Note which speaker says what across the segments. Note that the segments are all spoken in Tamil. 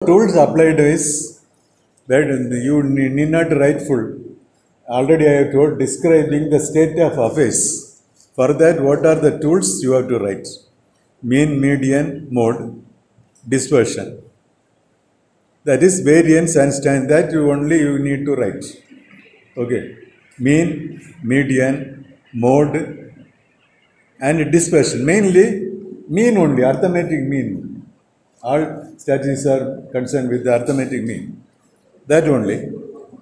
Speaker 1: Tools applied is that you need not write full. Already I have told describing the state of affairs. For that, what are the tools you have to write? Mean, median, mode, dispersion. That is variance and stand. That you need to write. Okay. Mean, median, mode, and dispersion. Mainly mean only, arithmetic mean. All statistics are concerned with the arithmetic mean. That only.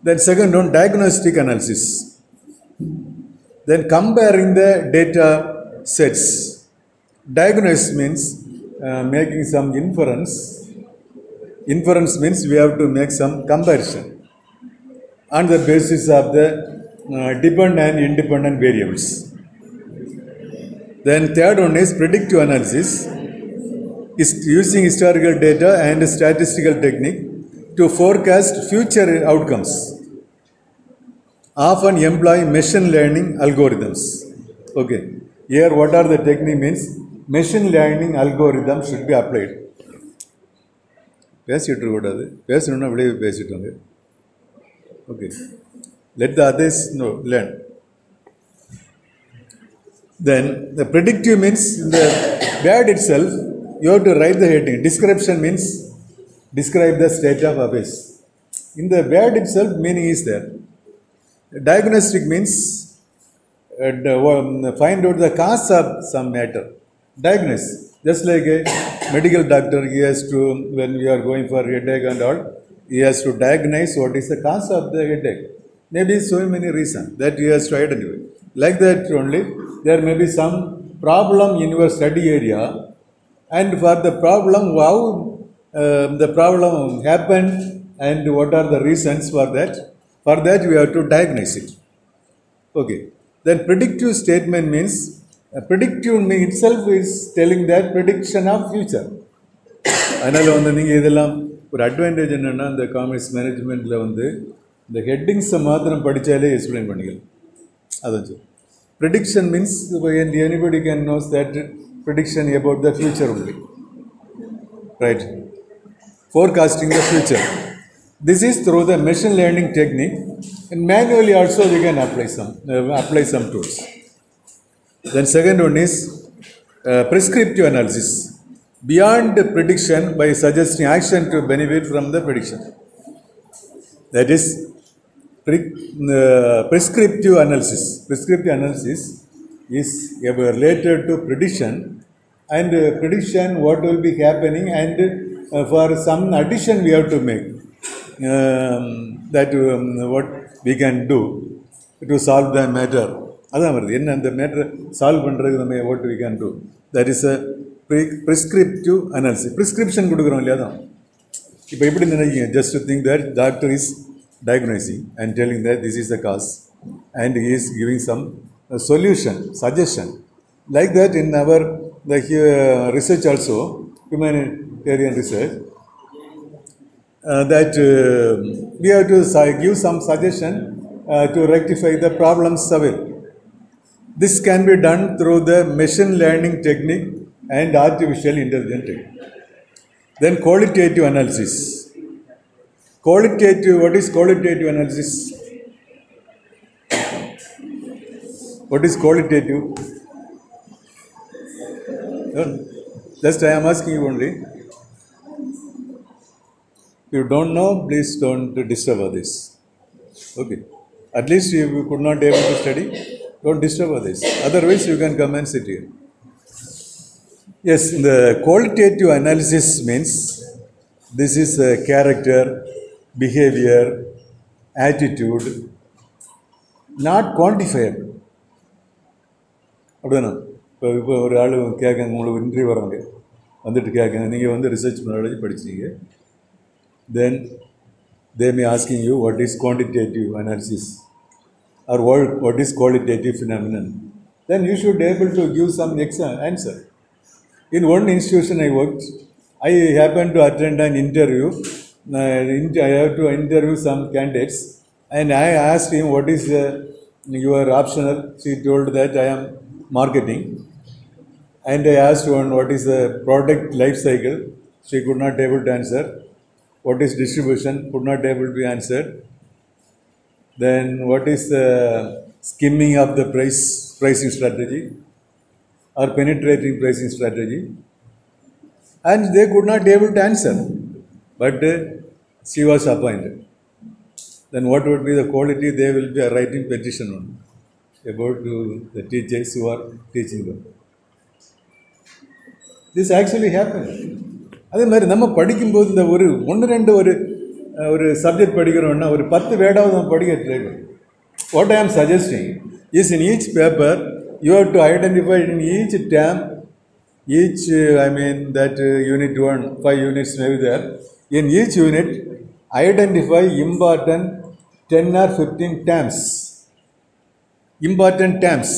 Speaker 1: Then second one, diagnostic analysis. Then comparing the data sets. Diagnosis means making some inference. Inference means we have to make some comparison on the basis of the dependent and independent variables. Then third one is predictive analysis. Is using historical data and statistical technique to forecast future outcomes. Often employ machine learning algorithms. Okay. Here what are the technique means? Machine learning algorithm should be applied. Okay. Let the others know, learn. Then the predictive means in the word itself, you have to write the heading. Description means describe the state of affairs. In the word itself, meaning is there. Diagnostic means find out the cause of some matter. Diagnose. Just like a medical doctor, he has to, when we are going for headache and all, he has to diagnose what is the cause of the headache. Maybe so many reasons that he has to identify. Like that only, there may be some problem in your study area. And for the problem, how the problem happened and what are the reasons for that? For that, we have to diagnose it. Okay. Then predictive statement means, predictive itself is telling that prediction of future. அதனால் நீங்கள் இதெல்லாம் ஒரு அட்வான்டேஜ் என்னென்னா இந்த காமர்ஸ் மேனேஜ்மெண்ட்டில் இந்த ஹெட்டிங்ஸை மாத்திரம் படித்தாலே எக்ஸ்பிளைன் பண்ணிக்கலாம். அதான் sir. Prediction means anybody can know that prediction about the future only. Right? Forecasting the future. This is through the machine learning technique, and manually also we can apply some tools. Then second one is prescriptive analysis. Beyond prediction by suggesting action to benefit from the prediction. That is prescriptive analysis. Prescriptive analysis is related to prediction, and prediction what will be happening, and for some addition we have to make that what we can do to solve the matter. அதான் வருது என்ன அந்த மேட்டரை சால்வ் பண்ணுறது நம்ம what we can do. That is a prescriptive analysis. Prescription கொடுக்குறோம் இல்லையா தான். இப்போ எப்படி நினைக்கிங்க? Just to think that doctor is diagnosing and telling that this is the cause, and he is giving some solution, suggestion. Like that in our research also, humanitarian research, that we have to give some suggestion to rectify the problems available. This can be done through the machine learning technique and artificial intelligence technique. Then qualitative analysis. Qualitative, what is qualitative analysis? What is qualitative? Just I am asking you only. If you don't know, please don't disturb others. Okay. At least if you could not able to study, don't disturb others. Otherwise, you can come and sit here. Yes, the qualitative analysis means this is character, behavior, attitude, not quantifiable. அப்படின்னா இப்போ ஒரு ஆள் கேட்காங்க, உங்களுக்கு இன்டர்வியூ வராங்க, வந்துட்டு கேட்காங்க, நீங்கள் ரிசர்ச் பண்ணி படிச்சிங்க. Then they may asking you what is quantitative analysis or what is qualitative phenomenon. Then you should be able to give some answer. In one institution I worked, I happened to attend an interview. I have to interview some candidates, and I asked him what is your optional. She told that I am marketing, and I asked one what is the product life cycle. She could not able to answer. What is distribution? Could not able to be answered. Then what is the skimming of the pricing strategy or penetrating pricing strategy? And they could not able to answer. But she was appointed. Then what would be the quality? They will be writing petition on about to the teachers who are teaching them. This actually happened. அதே மாதிரி நம்ம படிக்கும்போது இந்த ஒரு ஒன்று ரெண்டு ஒரு சப்ஜெக்ட் படிக்கிறோம்னா ஒரு 10 வேர்டாவது நம்ம படிக்க ட்ரை பண்ணும். What I am suggesting is in each paper you have to identify in each theme each that unit 1 5 units may be there. In each unit identify important 10 or 15 terms, important terms,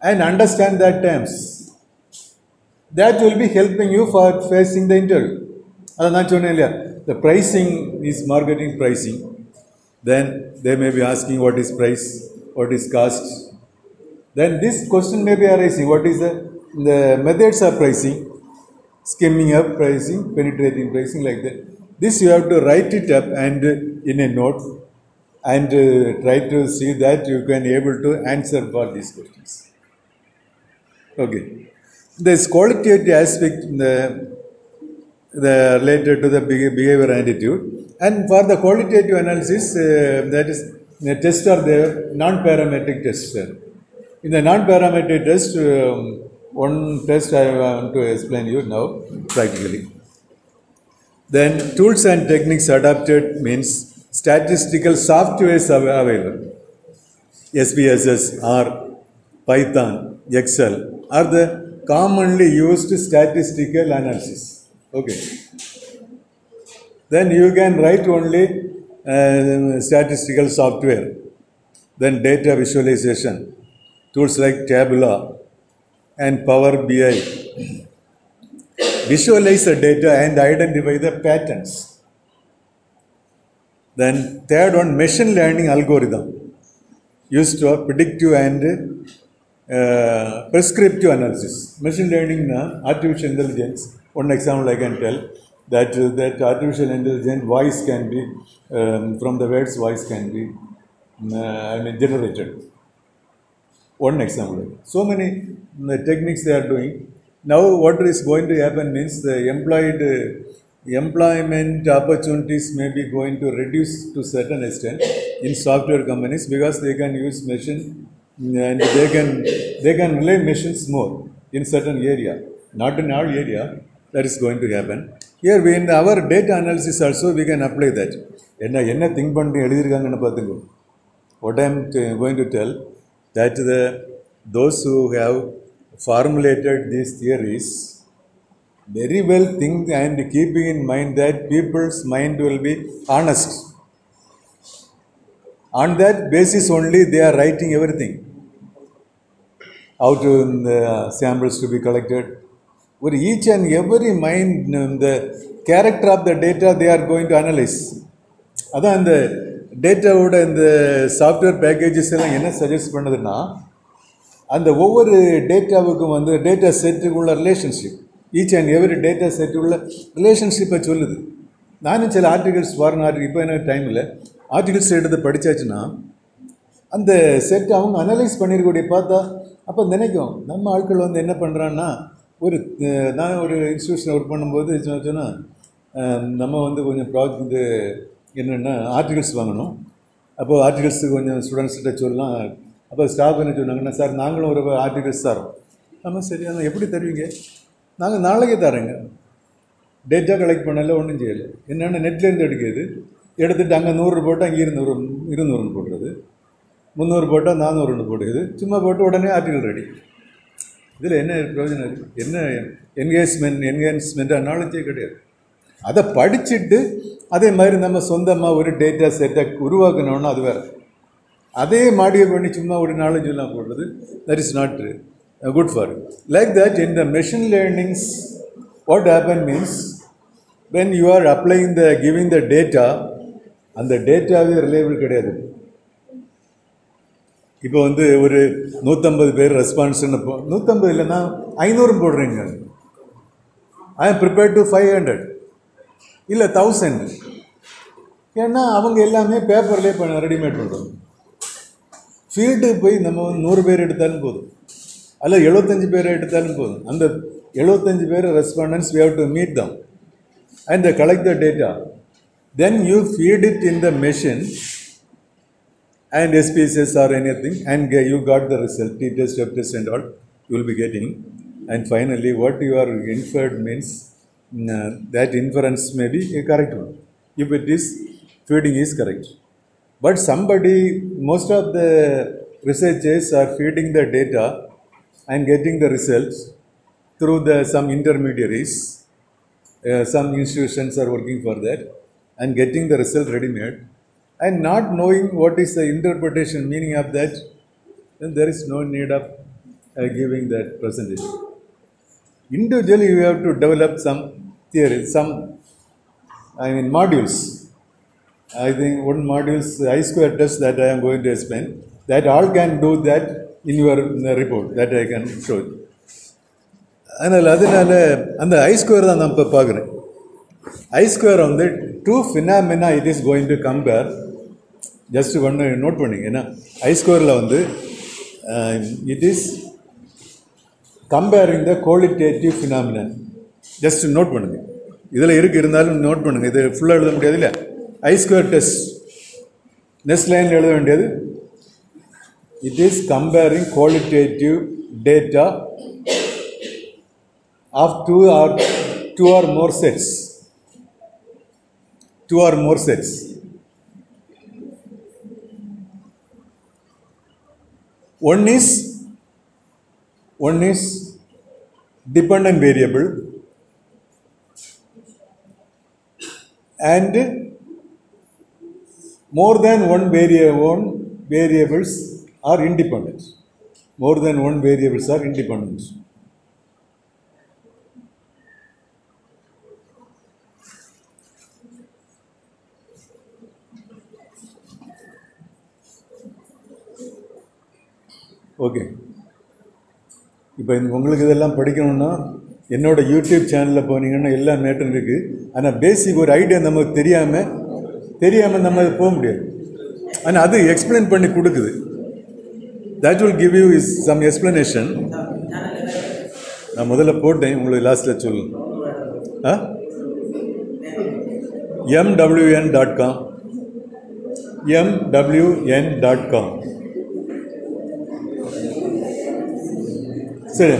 Speaker 1: and understand that terms. That will be helping you for facing the interview. The pricing is marketing pricing. Then they may be asking what is price, what is cost. Then this question may be arising, what is the methods of pricing, skimming up pricing, penetrating pricing, like that. This you have to write it up and in a note and try to see that you can able to answer for these questions. Okay. This qualitative aspect the related to the behavior attitude, and for the qualitative analysis that is the tests are there, non-parametric tests. In the non-parametric test, one test I want to explain you now practically. Then tools and techniques adapted means statistical softwares available. SPSS or Python, Excel are the commonly used statistical analysis. Okay. Then you can write only statistical software. Then data visualization, tools like Tabula and Power BI. Visualize the data and identify the patterns. Then third one, machine learning algorithm used for predictive and prescriptive analysis. Machine learning, artificial intelligence. One example I can tell that artificial intelligence voice can be from the words voice can be generated. One example. So many techniques they are doing. Now what is going to happen means the employment opportunities may be going to reduce to certain extent in software companies because they can use machine and they can rely machines more in certain area. Not in our area, that is going to happen. Here in our data analysis also we can apply that. என்ன திங்க் பண்ணி எழுதியிருக்காங்கன்னு பார்த்துக்கோ. What I am going to tell that those who have formulated these theories very well think and keeping in mind that people's mind will be honest. On that basis only they are writing everything. How to samples to be collected. For each and every mind, the character of the data they are going to analyze. அதான் இந்த டேட்டாவோட இந்த சாஃப்ட்வேர் பேக்கேஜஸ் எல்லாம் என்ன சஜஸ்ட் பண்ணுதுன்னா அந்த ஒவ்வொரு டேட்டாவுக்கும் டேட்டா செட்டுக்குள்ள relationship each and every data செட்டுக்குள்ள ரிலேஷன்ஷிப்பை சொல்லுது. நானும் சில ஆர்டிகல்ஸ் ஃபாரின் ஆர்டிகல் இப்போ எனக்கு டைம் இல்லை ஆர்டிகல்ஸ் எடுத்து படித்தாச்சுன்னா அந்த செட் அவங்க அனலைஸ் பண்ணியிருக்கக்கூடிய பார்த்தா அப்போ நினைக்கும் நம்ம ஆட்கள் என்ன பண்ணுறான்னா நான் ஒரு இன்ஸ்டியூஷன் ஒர்க் பண்ணும்போது சொன்னால் நம்ம கொஞ்சம் ப்ராஜெக்ட் என்னென்னா ஆர்டிகல்ஸ் வாங்கணும். அப்போது ஆர்டிகல்ஸுக்கு கொஞ்சம் ஸ்டூடெண்ட்ஸ்கிட்ட சொல்லலாம். அப்போ ஸ்டாஃப் என்ன சொன்னாங்கன்னா சார் நாங்களும் ஒரு ஆர்டிகல்ஸ் தரோம். நம்ம சரி ஆனால் எப்படி தருவீங்க? நாங்கள் நாளைக்கே தரேங்க. டேட்டா கலெக்ட் பண்ணல ஒன்றும் செய்யலை. என்னென்னா நெட்லேருந்து எடுத்துகிட்டு அங்கே 100 போட்டால் அங்கே 200 போடுறது, 300 போட்டால் 400 போடுறது, சும்மா போட்டு உடனே ஆர்டிகல் ரெடி. இதில் என்ன பிரயோஜனம் இருக்குது? என்ன என்கேஜ்மெண்ட் நாலேஜே கிடையாது. அதை படிச்சுட்டு அதே மாதிரி நம்ம சொந்தமாக ஒரு டேட்டா செட்டை உருவாக்கணும்னா அது வேறு. அதே மாடியை பண்ணி சும்மா ஒரு நாலேஜ் எல்லாம் போடுறது that is not good for like that. In the machine learnings what happen means when you are அப்ளைங் giving the data அந்த டேட்டாவே ரிலேபிள் கிடையாது. இப்போ ஒரு 150 பேர் ரெஸ்பான்ஸ்ன்னு 150 இல்லைன்னா 500 போடுறீங்க. I am prepared to 500. இல்லை 1000. ஏன்னா அவங்க எல்லாமே பேப்பர்லேயே ரெடிமேட் பண்ணுறோம். ஃபீல்டுக்கு போய் நம்ம 100 பேர் எடுத்தாலும் போதும், அல்ல 75 பேரை எடுத்தாலும் போதும். அந்த 75 பேர் respondents, we have to meet them and they collect the data. Then you feed it in the machine and SPSS or anything, and you got the result, t-test, f-test and all you will be getting. And finally what you are inferred means that inference may be a correct one if it is feeding is correct. But most of the researchers are feeding the data and getting the results through some intermediaries. Some institutions are working for that and getting the result ready-made and not knowing what is the interpretation meaning of that. Then there is no need of giving that presentation. Individually you have to develop some theory, modules. I think one module I-square test that I am going to explain, that all can do that in your report that I can show you. அதனால் அந்த I-square தான் நான் இப்போ பார்க்குறேன். I-square வந்து 2 phenomena it is going to compare. Just ஒன்று நோட் பண்ணிங்க. ஏன்னா I-squareல வந்து it is comparing the qualitative phenomenon. Just note பண்ணுங்க. இதில் இருந்தாலும் நோட் பண்ணுங்க. இது ஃபுல்லாக எழுத முடியாது இல்லை. I-square டெஸ்ட் நெக்ஸ்ட் லைனில் எழுத வேண்டியது, it is comparing qualitative data of two or more sets. 2 or more sets. One is dependent variable and more than one variables are independent. More than one variables are independent. Okay, இப்போ உங்களுக்கு இதெல்லாம் படிக்கணும்னா என்னோட யூடியூப் சேனலில் போனீங்கன்னா எல்லா மேட்டரும் இருக்குது. ஆனால் பேசிக் ஒரு ஐடியா நமக்கு தெரியாமல் நம்ம போக முடியாது. ஆனால் அது எக்ஸ்பிளைன் பண்ணி கொடுக்குது. That will give you is some explanation. நான் முதல்ல போட்டேன், உங்களுக்கு லாஸ்ட்டில் சொல்லணும். MWN.com MWN.com. சரி,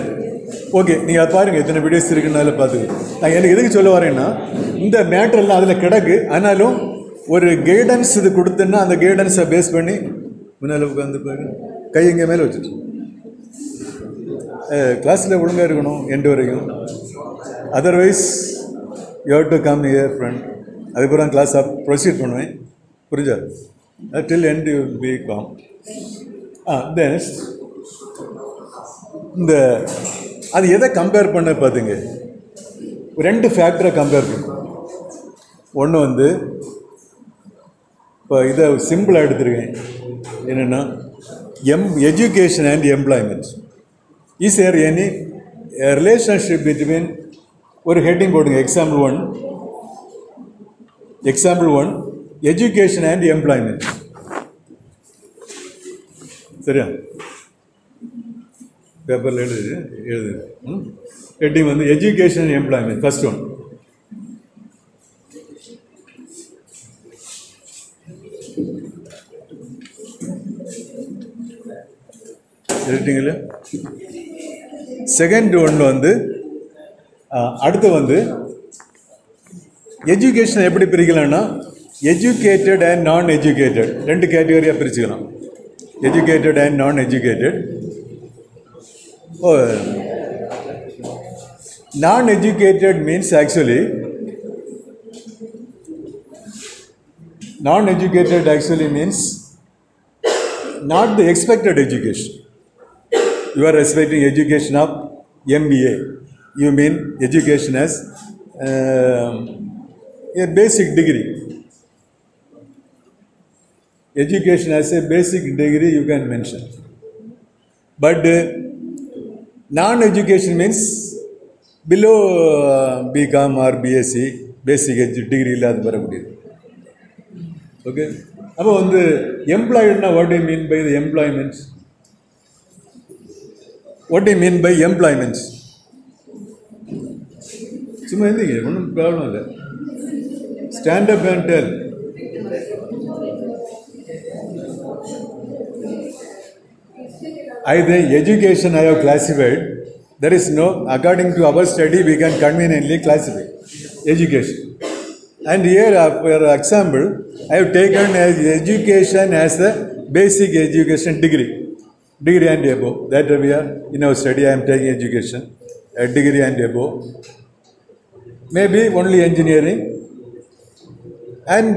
Speaker 1: ஓகே, நீங்கள் அதை பாருங்கள். எத்தனை வீடியோஸ் இருக்குன்னால பார்த்துக்கு. நான் எனக்கு எதுக்கு சொல்ல வரேன்னா, இந்த மேட்டர்லாம் அதில் கிடக்கு. ஆனாலும் ஒரு கைடன்ஸ் இது கொடுத்தேன்னா அந்த கைடன்ஸை பேஸ் பண்ணி முன்னால் உட்காந்து பாருங்க, கை எங்கே மேலே வச்சுட்டு கிளாஸில் ஒழுங்காக இருக்கணும் எண்டு வரைக்கும். Otherwise you have to come here friend. அதுக்கப்புறம் கிளாஸ் ப்ரொசீட் பண்ணுவேன். புரிஞ்சா? Till end you be calm. Next இந்த அது எதை கம்பேர் பண்ண பார்த்துங்க, 2 ஃபேக்டரை கம்பேர் பண்ணும். ஒன்று வந்து இப்போ இதை சிம்பிளாக எடுத்துருக்கேன். என்னென்னா education and employment. Is there any relationship between, ஒரு ஹெட்டிங் போடுங்க, example one education and employment. சரியா? பேப்பரில் எழுது. ஹெட்டிங் வந்து education and employment. First one. எழுதிட்டீங்களா? செகண்ட் ஒன்று வந்து அடுத்து வந்து எஜுகேஷன் எப்படி பிரிக்கலாம்னா, எஜுகேட்டட் அண்ட் நான் எஜுகேட்டட் 2 கேட்டகரியாக பிரிச்சுக்கலாம். Educated and non educated. Non-educated means actually means not the expected education. You are expecting education of MBA. You mean education as a basic degree. Education as a basic degree you can mention. But non-education means below BCom or BSc basic degree இல்லாத வரக்கூடியது. ஓகே, அப்போ வந்து எம்ப்ளாய்டுனா what you mean by the employment? What you mean by employment? சும்மா இருந்தீங்க, ஒன்றும் ப்ராப்ளம் இல்லை. Stand up and tell. I think education I have classified. There is no, according to our study, we can conveniently classify education. And here, for example, I have taken as education as a basic education degree and above. That we are in our study. I am taking education, a degree and above. Maybe only engineering, and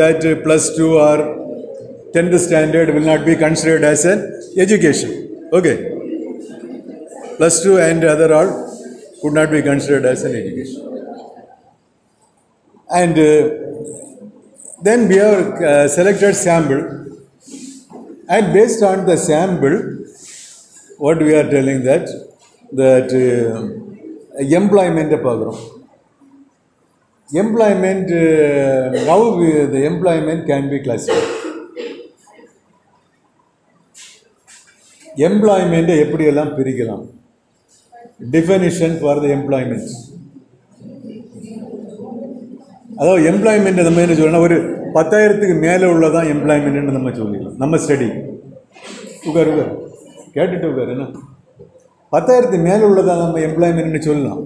Speaker 1: that plus 2 or 10th standard will not be considered as an education. Okay. Plus 2 and other all could not be considered as an education. And then we have selected sample, and based on the sample, what we are telling that employment program. Employment, how the employment can be classified? Employment எப்படியெல்லாம் பிரிக்கலாம்? Definition for the employment. அதாவது எம்ப்ளாய்மெண்ட் நம்ம என்ன சொல்லணும், ஒரு 10,000க்கு மேலே உள்ளதான் எம்ப்ளாய்மெண்ட்னு நம்ம சொல்லிக்கலாம். நம்ம ஸ்டடி உட்கார் கேட்டுட்டு உட்கார், என்ன 10,000க்கு மேலே உள்ளதான் நம்ம எம்ப்ளாய்மெண்ட்னு சொல்லலாம்.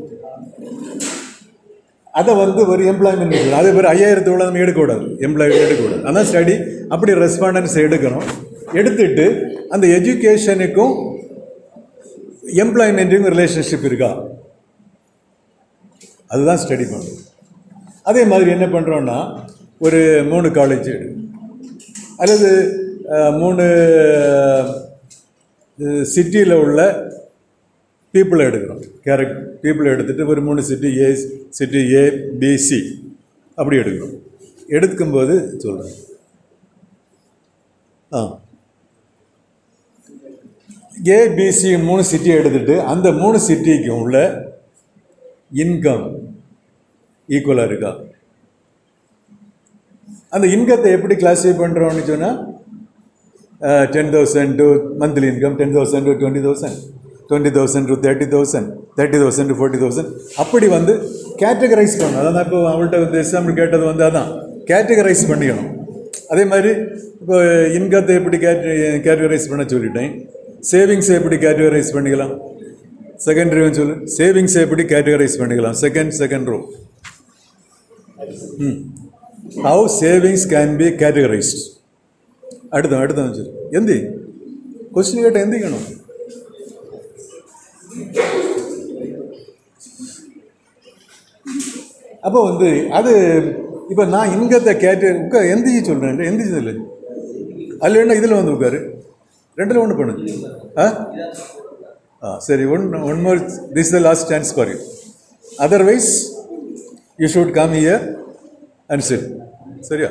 Speaker 1: அதை வந்து ஒரு எம்ப்ளாய்மெண்ட் சொல்லலாம். அதே மாதிரி 5,000 உள்ள நம்ம எடுக்கக்கூடாது, எம்ப்ளாய்மெண்ட் எடுக்கக்கூடாது. அதான் ஸ்டடி அப்படி ரெஸ்பாண்டன்ஸ் எடுக்கணும். எடுத்துட்டு அந்த எஜுகேஷனுக்கும் எம்ப்ளாய்மெண்ட்டுக்கும் ரிலேஷன்ஷிப் இருக்கா, அதுதான் ஸ்டடி பண்ணுறோம். அதே மாதிரி என்ன பண்ணுறோன்னா, ஒரு 3 காலேஜ் அல்லது 3 சிட்டியில் உள்ள பீப்புளை எடுக்கிறோம். பீப்புளை எடுத்துகிட்டு ஒரு 3 சிட்டி ஏ பி சி அப்படி எடுக்கிறோம். எடுக்கும்போது சொல்கிறேன், ஏபிசி 3 சிட்டியை எடுத்துட்டு அந்த 3 சிட்டிக்கு உள்ள இன்கம் ஈக்குவலாக இருக்கா? அந்த இன்கத்தை எப்படி கிளாஸிஃபை பண்ணுறோம்னு சொன்னால், 10,000 to monthly income, 10,000 to 20,000, 20,000 to 30,000, 30,000 to 40,000 அப்படி வந்து கேட்டகரைஸ் பண்ணணும். அதான் இப்போ அவள்கிட்ட வந்து எக்ஸாம்பிள் கேட்டது வந்து அதான் கேட்டகரைஸ் பண்ணிக்கணும். அதே மாதிரி இப்போ இன்கத்தை எப்படி கேட்டகரைஸ் பண்ண சொல்லிட்டேன். சேவிங்ஸை எப்படி கேட்டகரைஸ் பண்ணிக்கலாம்? செகண்ட் ரோ சொல்லு. சேவிங்ஸை எப்படி கேட்டகரைஸ் பண்ணிக்கலாம்? Second row. How savings can be categorised. அடுத்த சொல்லு. எந்தி கொஸ்டின் கேட்ட எந்திக்கணும். அப்போ வந்து அது இப்போ நான் இன்கத்தை எந்திச்சு சொல்கிறேன். எந்திச்சு சொல்லு. அதில் என்ன இதில் வந்து உட்காரு. 2ல் 1 பண்ணு. சரி, one more. This the last chance for you. Otherwise you should come here and chit. சரியா?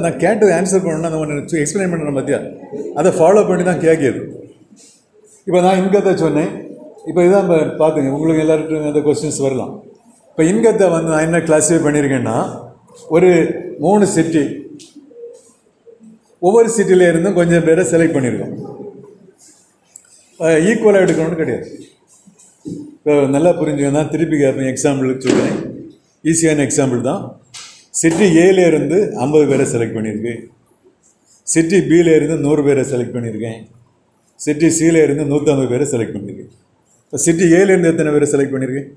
Speaker 1: நான் கேட்டது ஆன்சர் பண்ணணும்னா நான் எக்ஸ்பிளைன் பண்ணுறேன் பார்த்தியா, அதை ஃபாலோ பண்ணி தான் கேட்கிது. இப்போ நான் இன்கத்தை சொன்னேன். இப்போ இதான் பார்த்துங்க, உங்களுக்கு எல்லாருக்கும் அந்த கொஸ்டின்ஸ் வரலாம். இப்போ இன்கத்தை வந்து நான் என்ன கிளாஸிஃபை பண்ணியிருக்கேன்னா, ஒரு 3 சிட்டி, ஒவ்வொரு சிட்டியில் இருந்தும் கொஞ்சம் பேரை செலக்ட் பண்ணியிருக்கோம். ஈக்குவலாக எடுக்கணும்னு கிடையாது. இப்போ நல்லா புரிஞ்சுக்கணும். தான் திருப்பி கேட்பேன். எக்ஸாம்பிளுக்கு சொல்கிறேன், ஈஸியான எக்ஸாம்பிள் தான். சிட்டி ஏல இருந்து 50 பேரை செலக்ட் பண்ணியிருக்கு. சிட்டி பியில் இருந்து 100 பேரை செலக்ட் பண்ணியிருக்கேன். சிட்டி சியில் இருந்து 150 பேரை செலக்ட் பண்ணியிருக்கேன். இப்போ சிட்டி ஏலேருந்து எத்தனை பேரை செலக்ட் பண்ணியிருக்கேன்?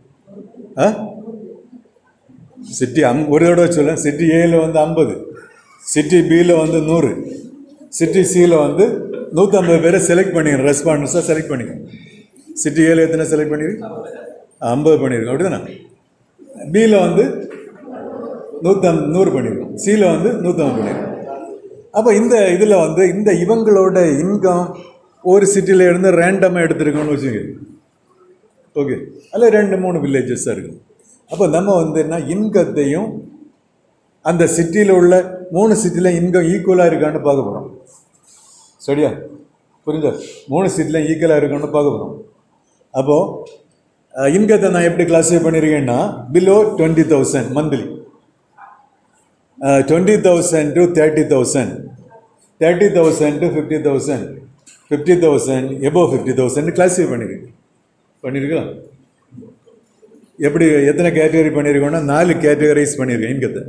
Speaker 1: சிட்டி ஒரு தடவை சொல்ல. சிட்டி ஏல வந்து 50, சிட்டி பியில் வந்து 100, சிட்டி சியில் வந்து 150 பேரை செலக்ட் பண்ணிக்கிறேன். ரெஸ்பாண்டன்ஸாக செலக்ட் பண்ணிக்கிறேன். சிட்டி ஏல எத்தனை செலக்ட் பண்ணியிருக்கு? 50 பண்ணியிருக்கோம். அப்படி தானே? பியில் வந்து 100 பண்ணியிருக்கோம். சியில் வந்து 150 பண்ணியிருக்கோம். அப்போ இந்த இதில் வந்து இந்த இவங்களோட இன்கம் ஒரு சிட்டியில் இருந்து ரேண்டமாக எடுத்துருக்கோம்னு வச்சுங்க. ஓகே, அதில் 2-3 வில்லேஜஸாக இருக்கும். அப்போ நம்ம வந்து என்ன, இன்கத்தையும் அந்த சிட்டியில் உள்ள 3 சிட்டியில் இன்கம் ஈக்குவலாக இருக்கான்னு பார்க்க போகிறோம். சரியா? புரிஞ்சா? 3 சிட்டியில் ஈக்குவலாக இருக்கான்னு பார்க்க போகிறோம். அப்போது இன்கத்தை நான் எப்படி கிளாஸிஃபை பண்ணியிருக்கேன்னா below 20,000 monthly, 20,000 to 30,000, 30,000 to 50,000, 50,000 above 50,000 classify பண்ணியிருக்கோம். எப்படி எத்தனை கேட்டகரி பண்ணியிருக்கோம்னா 4 கேட்டகரைஸ் பண்ணியிருக்கேன் இன்கத்தை.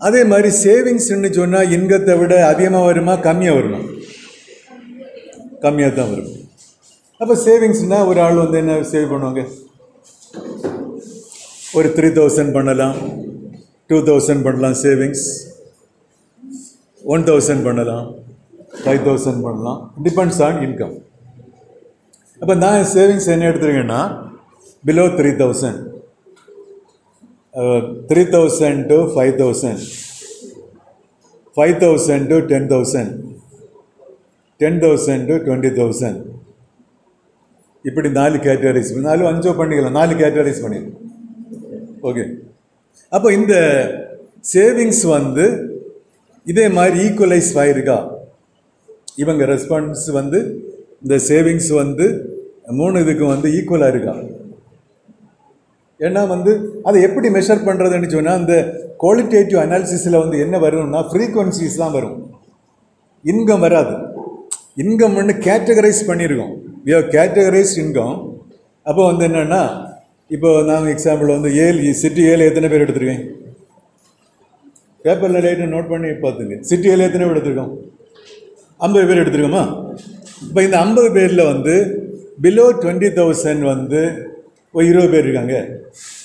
Speaker 1: அதே மாதிரி சேவிங்ஸ்ன்னு சொன்னால் இன்கத்தை விட அதிகமாக வருமா கம்மியாக வருமா? கம்மியாக தான் வரும். அப்போ சேவிங்ஸ்னால் ஒரு ஆள் வந்து என்ன சேவ் பண்ணுவாங்க, ஒரு 3,000 பண்ணலாம், 2,000 பண்ணலாம் சேவிங்ஸ், 1,000 பண்ணலாம், 5,000 பண்ணலாம், டிபெண்ட்ஸ் ஆன் இன்கம். அப்போ நான் சேவிங்ஸ் என்ன எடுத்துருக்கேன்னா பிலோ 3,000, 3,000 to 5,000, 5,000 to 10,000, 10,000 to 20,000, இப்படி 4 கேட்டகரிஸ், 4 5 பண்ணிக்கலாம், 4 கேட்டகரிஸ் பண்ணிக்கலாம். ஓகே. அப்போ இந்த சேவிங்ஸ் வந்து இதே மாதிரி ஈக்குவலைஸ் ஆயிருக்கா? இவங்க ரெஸ்பான்ஸ் வந்து இந்த சேவிங்ஸ் வந்து 3 இதுக்கு வந்து ஈக்குவலாக இருக்கா? ஏன்னா வந்து அதை எப்படி மெஷர் பண்ணுறதுன்னு சொன்னால் அந்த குவாலிட்டேட்டிவ் அனாலிசிஸில் வந்து என்ன வரும்னா ஃப்ரீக்வன்சிஸ் தான் வரும், இன்கம் வராது. இன்கம் ஒன்று கேட்டகரைஸ் பண்ணியிருக்கோம், வி ஹவ் கேட்டகரைஸ் இன்கம். அப்போ வந்து என்னென்னா இப்போ நான் எக்ஸாம்பிள் வந்து சிட்டி ஏழு எத்தனை பேர் எடுத்துருக்கேன், பேப்பரில் லைட்டை நோட் பண்ணி பார்த்துங்க. சிட்டி ஏழு எத்தனை பேர் எடுத்துருக்கோம்? 50 பேர் எடுத்துருக்கோமா? இப்போ இந்த 50 பேரில் வந்து பிலோ 20,000 வந்து ஒரு 20 பேர் இருக்காங்க,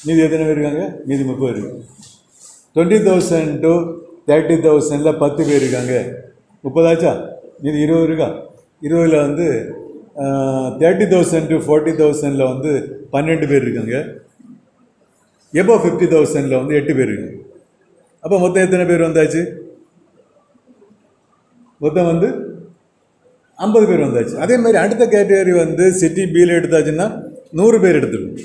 Speaker 1: மீதி எத்தனை பேர் இருக்காங்க? மீதி 30 பேர் இருக்காங்க. 20,000 to 30,000 10 பேர் இருக்காங்க, 30 ஆச்சா? மீதி 20 இருக்கா? 20ல் வந்து 30,000 to 40,000 வந்து 12 பேர் இருக்காங்க, எபோ 50,000 வந்து 8 பேர் இருக்காங்க. அப்போ மொத்தம் எத்தனை பேர் வந்தாச்சு? மொத்தம் வந்து 50 பேர் வந்தாச்சு. அதே மாதிரி அடுத்த கேட்டகரி வந்து சிட்டி பியில் எடுத்தாச்சுன்னா 100 பேர் எடுத்துருக்கும்.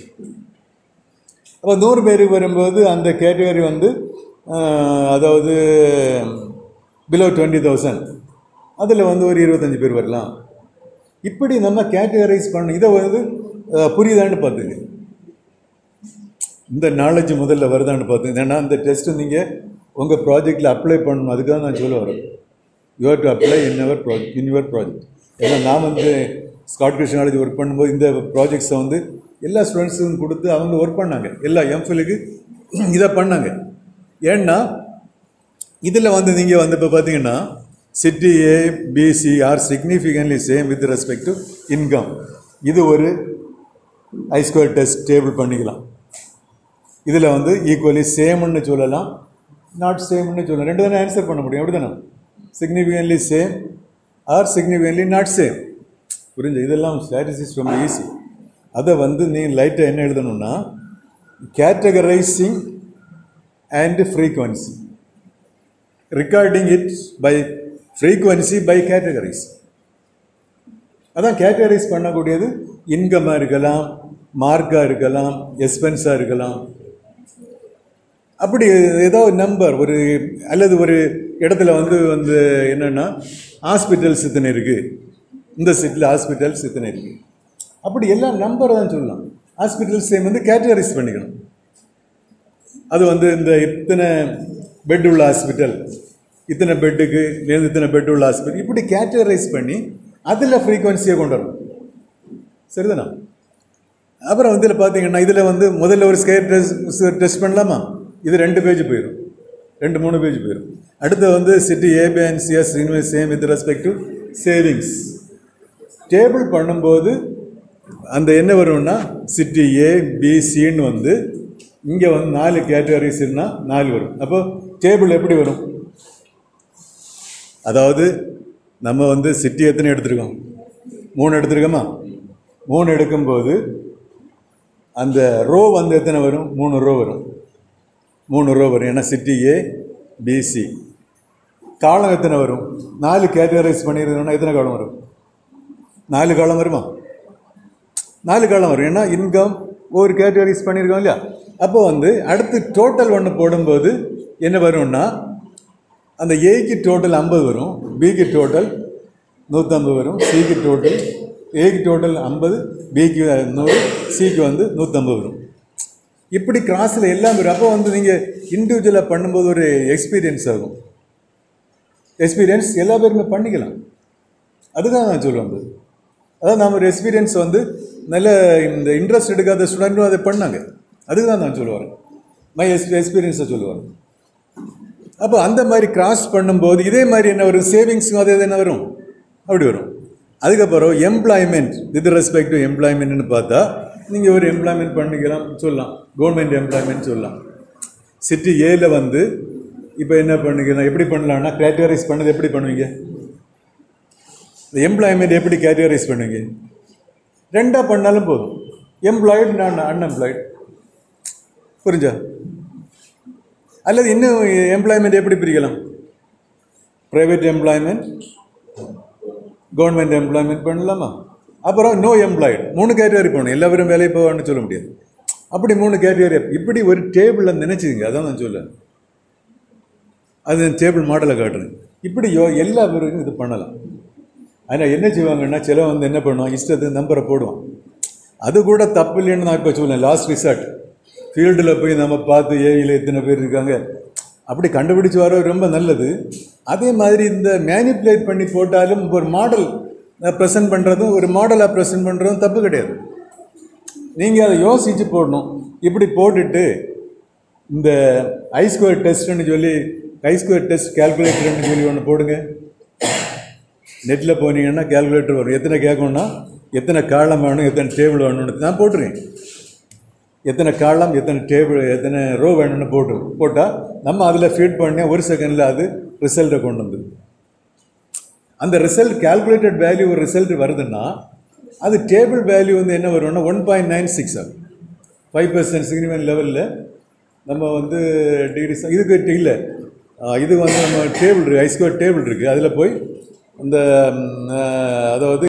Speaker 1: அப்போ 100 பேருக்கு வரும்போது அந்த கேட்டகரி வந்து அதாவது பிலோ 20,000, அதில் வந்து ஒரு 25 பேர் வரலாம். இப்படி நம்ம கேட்டகரைஸ் பண்ணணும். இதை வந்து புரியுதான்னு பார்த்துங்க, இந்த நாலேஜ் முதல்ல வருதான்னு பார்த்துங்க. ஏன்னா இந்த டெஸ்ட்டு நீங்கள் உங்கள் ப்ராஜெக்டில் அப்ளை பண்ணணும், அதுக்காக நான் சொல்ல வரேன். You have to apply in your project. ஏன்னா நான் வந்து ஸ்காட் கிறிஸ்டியன் காலேஜ் ஒர்க் பண்ணும்போது இந்த ப்ராஜெக்ட்ஸை வந்து எல்லா ஸ்டூடெண்ட்ஸுக்கும் கொடுத்து அவங்க ஒர்க் பண்ணாங்க, எல்லா எம்ஃபிலுக்கு இதை பண்ணாங்க. ஏன்னா இதில் வந்து நீங்கள் வந்து இப்போ பார்த்தீங்கன்னா city A BC are significantly same with respect to income. இது ஒரு I² டெஸ்ட் டேபிள் பண்ணிக்கலாம். இதில் வந்து ஈக்குவலி சேம்னு சொல்லலாம், நாட் சேம்னு சொல்லலாம், ரெண்டு தானே ஆன்சர் பண்ண முடியும். அப்படி தானே? Significantly same or significantly not same. புரிஞ்சு? இதெல்லாம் ஸ்டாட்டிஸ்டிக்ஸ் ரொம்ப ஈஸி. அதை வந்து நீ லைட்டாக என்ன எழுதணும்னா categorizing and frequency, recording it by frequency by categories. அதான் கேட்டகரைஸ் பண்ணக்கூடியது. இன்கமாக இருக்கலாம், மார்க்காக இருக்கலாம், எக்ஸ்பென்ஸாக இருக்கலாம். அப்படி ஏதோ நம்பர் ஒரு அல்லது ஒரு இடத்துல வந்து வந்து என்னென்னா ஹாஸ்பிட்டல்ஸ் இத்தனை இருக்குது, இந்த சிட்டியில் ஹாஸ்பிட்டல்ஸ் இத்தனை இருக்குது, அப்படி எல்லாம் நம்பரை தான் சொல்லலாம். ஹாஸ்பிட்டல்ஸையும் வந்து கேட்டகரைஸ் பண்ணிக்கணும். அது வந்து இந்த இத்தனை பெட் உள்ள ஹாஸ்பிட்டல், இத்தனை பெட்டுக்கு இத்தனை பெட் உள்ள ஹாஸ்பிட்டல், இப்படி கேட்டகரைஸ் பண்ணி அதில் ஃப்ரீக்வன்சியை கொண்டு வரணும். சரிதானா? அப்புறம் வந்து இதில் பார்த்தீங்கன்னா இதில் வந்து முதல்ல ஒரு ஸ்கேர் டெஸ்ட் பண்ணலாமா? இது 2 பேஜ் போயிடும், 2-3 பேஜ் போயிடும். அடுத்து வந்து city AB and CS invest same with respect to savings. Table பண்ணும்போது அந்த என்ன வரும்னா சிட்டி ஏ பிசின்னு வந்து இங்கே வந்து 4 கேட்டகரிஸ்னா 4 வரும். அப்போ டேபிள் எப்படி வரும்? அதாவது நம்ம வந்து சிட்டி எத்தனை எடுத்துருக்கோம்? 3 எடுத்துருக்கோமா? 3 எடுக்கும்போது அந்த ரோ வந்து எத்தனை வரும்? 3 ரோ வரும். 3 ரோ வரும். ஏன்னா சிட்டி ஏ பிசி. காலம் எத்தனை வரும்? 4 கேட்டகரைஸ் பண்ணியிருந்தோம்னா எத்தனை காலம் வரும்? 4 காலம் வருமா? 4 காலம் வரும். ஏன்னா இன்கம் ஒரு கேட்டகரைஸ் பண்ணியிருக்கோம் இல்லையா? அப்போ வந்து அடுத்து டோட்டல் ஒன்று போடும்போது என்ன வரும்னா அந்த ஏக்கு டோட்டல் 50 வரும், பிக்கு டோட்டல் 150 வரும், சிக்கு டோட்டல் ஏக்கு டோட்டல் 50, பிக்கு 100, சிக்கு வந்து 150 வரும். இப்படி கிராஸில் எல்லாம் வரும். அப்போ வந்து நீங்கள் இண்டிவிஜுவலாக பண்ணும்போது ஒரு எக்ஸ்பீரியன்ஸ் ஆகும். எக்ஸ்பீரியன்ஸ் எல்லா பேருமே பண்ணிக்கலாம். அதுதான் நான் சொல்லுவேன். அதான் நான் ஒரு எக்ஸ்பீரியன்ஸ் வந்து நல்ல இந்த இன்ட்ரெஸ்ட் எடுக்காத ஸ்டூடெண்ட்டும் அதை பண்ணாங்க. அதுக்கு தான் நான் சொல்லுவார். மை எக்ஸ்பீரியன்ஸை சொல்லுவார். அப்போ அந்த மாதிரி கிராஸ் பண்ணும்போது இதே மாதிரி என்ன வரும், சேவிங்ஸும் அதே என்ன வரும், அப்படி வரும். அதுக்கப்புறம் எம்ப்ளாய்மெண்ட், வித் ரெஸ்பெக்ட் டு எம்ப்ளாய்மெண்ட்னு பார்த்தா நீங்கள் ஒரு எம்ப்ளாய்மெண்ட் பண்ணிக்கலாம் சொல்லலாம், கவர்மெண்ட் எம்ப்ளாய்மெண்ட் சொல்லலாம். சிட்டி ஏல வந்து இப்போ என்ன பண்ணிக்கலாம், எப்படி பண்ணலான்னா கேட்டகரைஸ் பண்ணது எப்படி பண்ணுவீங்க, இந்த எம்ப்ளாய்மெண்ட் எப்படி கேட்டகரைஸ் பண்ணுவீங்க? ரெண்டாக பண்ணாலும் போதும், எம்ப்ளாய்டு நான் அன்எம்ப்ளாய்டு, புரிஞ்சா? அல்லது இன்னும் எம்ப்ளாய்மெண்ட் எப்படி பிரிக்கலாம், ப்ரைவேட் எம்ப்ளாய்மெண்ட், கவர்மெண்ட் எம்ப்ளாய்மெண்ட் பண்ணலாமா? அப்புறம் நோ எம்ப்ளாய்டு, 3 கேட்டகரி பண்ணணும். எல்லாரும் வேலையை போவான்னு சொல்ல முடியாது. அப்படி 3 கேட்டகரி இப்படி ஒரு டேபிளில் நினைச்சுங்க. அதான் நான் சொல்ல, அது டேபிள் மாடலை காட்டுறேன். இப்படி எல்லா பேருக்கும் இது பண்ணலாம். ஆனால் என்ன செய்வாங்கன்னா சில வந்து என்ன பண்ணுவான், இஷ்டத்துக்கு நம்பரை போடுவான். அது கூட தப்பு இல்லைன்னு நான் இப்போ சொல்லேன். லாஸ்ட் ரிசார்ட் ஃபீல்டில் போய் நம்ம பார்த்து ஏஐயில் எத்தனை பேர் இருக்காங்க அப்படி கண்டுபிடிச்சி வர ரொம்ப நல்லது. அதே மாதிரி இந்த மேனிப்புலேட் பண்ணி போட்டாலும் ஒரு மாடல் ப்ரெசென்ட் பண்ணுறதும் ஒரு மாடலாக ப்ரெசென்ட் பண்ணுறதும் தப்பு கிடையாது. நீங்கள் அதை யோசித்து போடணும். இப்படி போட்டுட்டு இந்த ஐஸ்கொயர் டெஸ்ட்னு சொல்லி ஐஸ்கொயர் டெஸ்ட் கேல்குலேட்டர்னு சொல்லி ஒன்று போடுங்க. நெட்டில் போனீங்கன்னா கேல்குலேட்டர் வரும். எத்தனை கேட்கணும்னா எத்தனை காலம் வேணும், எத்தனை டேபிள் வேணும்னு நான் போட்டுருவேன். எத்தனை காலம், எத்தனை டேபிள், எத்தனை ரோ வேணும்னு போட்டால் நம்ம அதில் ஃபீட் பண்ணி 1 செகண்டில் அது ரிசல்ட்டை கொண்டு வந்து, அந்த ரிசல்ட் கேல்குலேட்டட் வேல்யூ ஒரு ரிசல்ட் வருதுன்னா அது டேபிள் வேல்யூ வந்து என்ன வரும்னா 1.96 ஆகும். 5% சிக்னிஃபிகன்ட் லெவலில் நம்ம வந்து டிகிரி இதுக்கு இல்லை, இது வந்து நம்ம டேபிள் இருக்குது, ஐஸ்கொயர் டேபிள் இருக்குது. அதில் போய் அந்த அதாவது